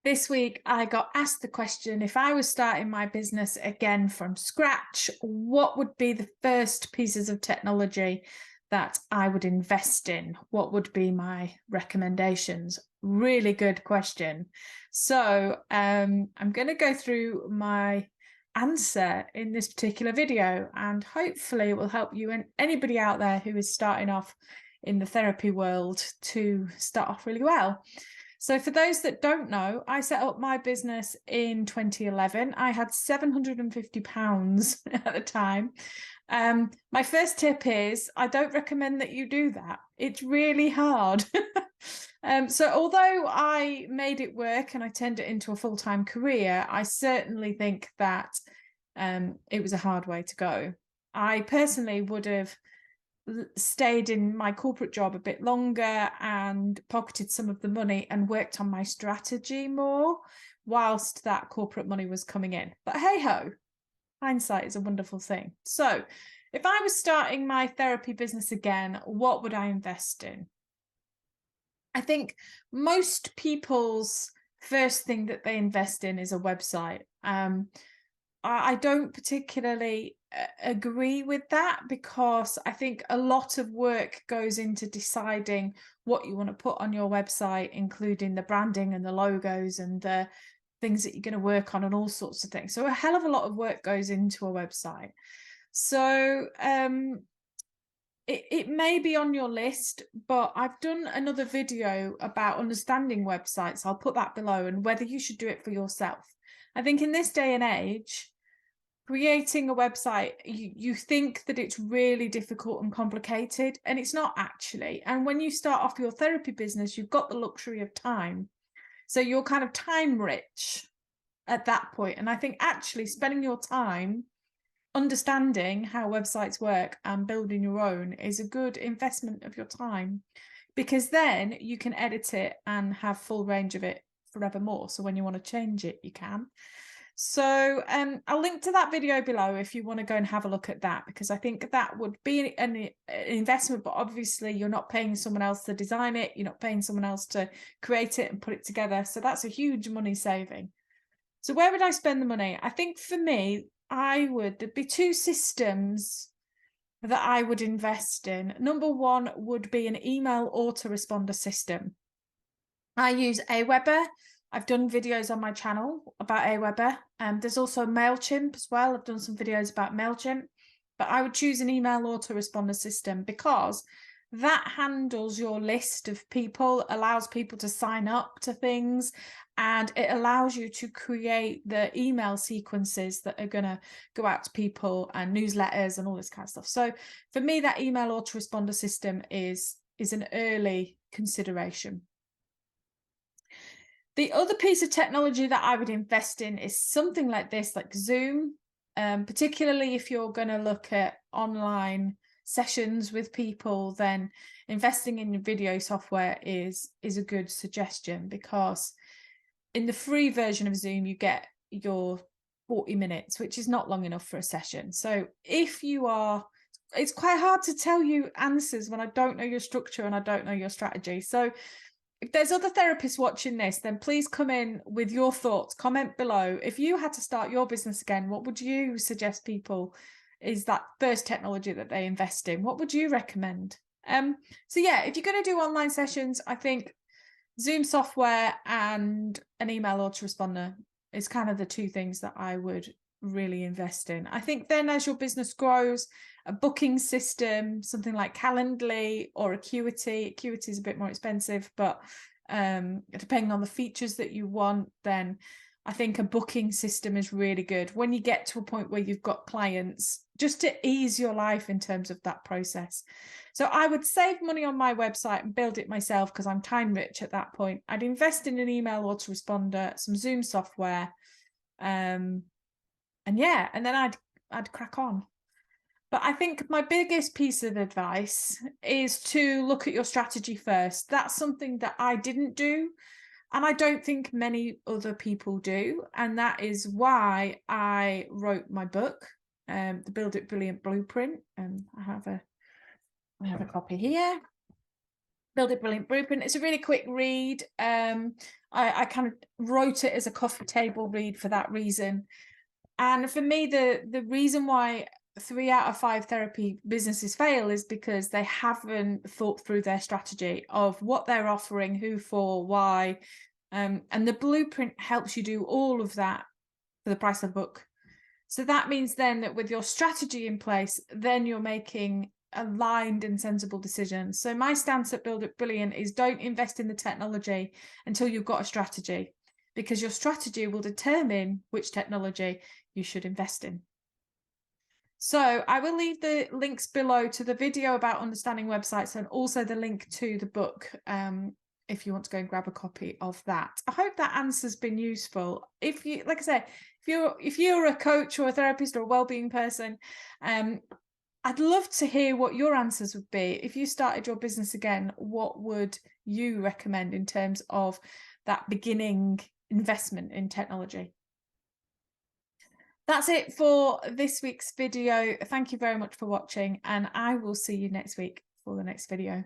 This week, I got asked the question, if I was starting my business again from scratch, what would be the first pieces of technology that I would invest in? What would be my recommendations? Really good question. So I'm going to go through my answer in this particular video, and hopefully it will help you and anybody out there who is starting off in the therapy world to start off really well. So for those that don't know, I set up my business in 2011. I had £750 at the time. My first tip is I don't recommend that you do that. It's really hard. So although I made it work and I turned it into a full-time career, I certainly think that it was a hard way to go. I personally would have stayed in my corporate job a bit longer and pocketed some of the money and worked on my strategy more whilst that corporate money was coming in. But hey ho, hindsight is a wonderful thing. So if I was starting my therapy business again, what would I invest in? I think most people's first thing that they invest in is a website. I don't particularly agree with that, because I think a lot of work goes into deciding what you want to put on your website, including the branding and the logos and the things that you're going to work on and all sorts of things. So a hell of a lot of work goes into a website. So it may be on your list, but I've done another video about understanding websites. I'll put that below, and whether you should do it for yourself. I think in this day and age, creating a website, you think that it's really difficult and complicated, and it's not actually. And when you start off your therapy business, you've got the luxury of time. So you're kind of time rich at that point. And I think actually spending your time understanding how websites work and building your own is a good investment of your time, because then you can edit it and have full range of it forevermore. So when you want to change it, you can. So I'll link to that video below if you want to go and have a look at that, because I think that would be an investment, but obviously you're not paying someone else to design it, you're not paying someone else to create it and put it together. So that's a huge money saving. So where would I spend the money? I think for me, there'd be two systems that I would invest in. Number one would be an email autoresponder system. I use Aweber. I've done videos on my channel about Aweber. There's also MailChimp as well. I've done some videos about MailChimp, but I would choose an email autoresponder system because that handles your list of people, allows people to sign up to things, and it allows you to create the email sequences that are going to go out to people and newsletters and all this kind of stuff. So for me, that email autoresponder system is an early consideration. The other piece of technology that I would invest in is something like this, like Zoom, particularly if you're going to look at online sessions with people, then investing in video software is a good suggestion, because in the free version of Zoom, you get your 40 minutes, which is not long enough for a session. So if you are, it's quite hard to tell you answers when I don't know your structure and I don't know your strategy. So if there's other therapists watching this, then please come in with your thoughts, comment below. If you had to start your business again, what would you suggest people is that first technology that they invest in? What would you recommend? So yeah, if you're going to do online sessions, I think Zoom software and an email autoresponder is kind of the two things that I would really invest in. I think then as your business grows, a booking system, something like Calendly or Acuity. Acuity is a bit more expensive, but depending on the features that you want, then I think a booking system is really good when you get to a point where you've got clients, just to ease your life in terms of that process. So I would save money on my website and build it myself because I'm time rich at that point. I'd invest in an email autoresponder, some Zoom software, and yeah, and then I'd crack on. But I think my biggest piece of advice is to look at your strategy first. That's something that I didn't do, and I don't think many other people do. And that is why I wrote my book, The Build It Brilliant Blueprint. I have a copy here. Build It Brilliant Blueprint. It's a really quick read. I kind of wrote it as a coffee table read for that reason. And for me, the reason why 3 out of 5 therapy businesses fail is because they haven't thought through their strategy of what they're offering, who for, why. And the blueprint helps you do all of that for the price of the book. So that means then that with your strategy in place, then you're making aligned and sensible decisions. So my stance at Build It Brilliant is don't invest in the technology until you've got a strategy, because your strategy will determine which technology you should invest in. So I will leave the links below to the video about understanding websites and also the link to the book if you want to go and grab a copy of that. I hope that answer's been useful. If you, like I said, if you're a coach or a therapist or a wellbeing person, I'd love to hear what your answers would be. If you started your business again, what would you recommend in terms of that beginning investment in technology? That's it for this week's video. Thank you very much for watching, and I will see you next week for the next video.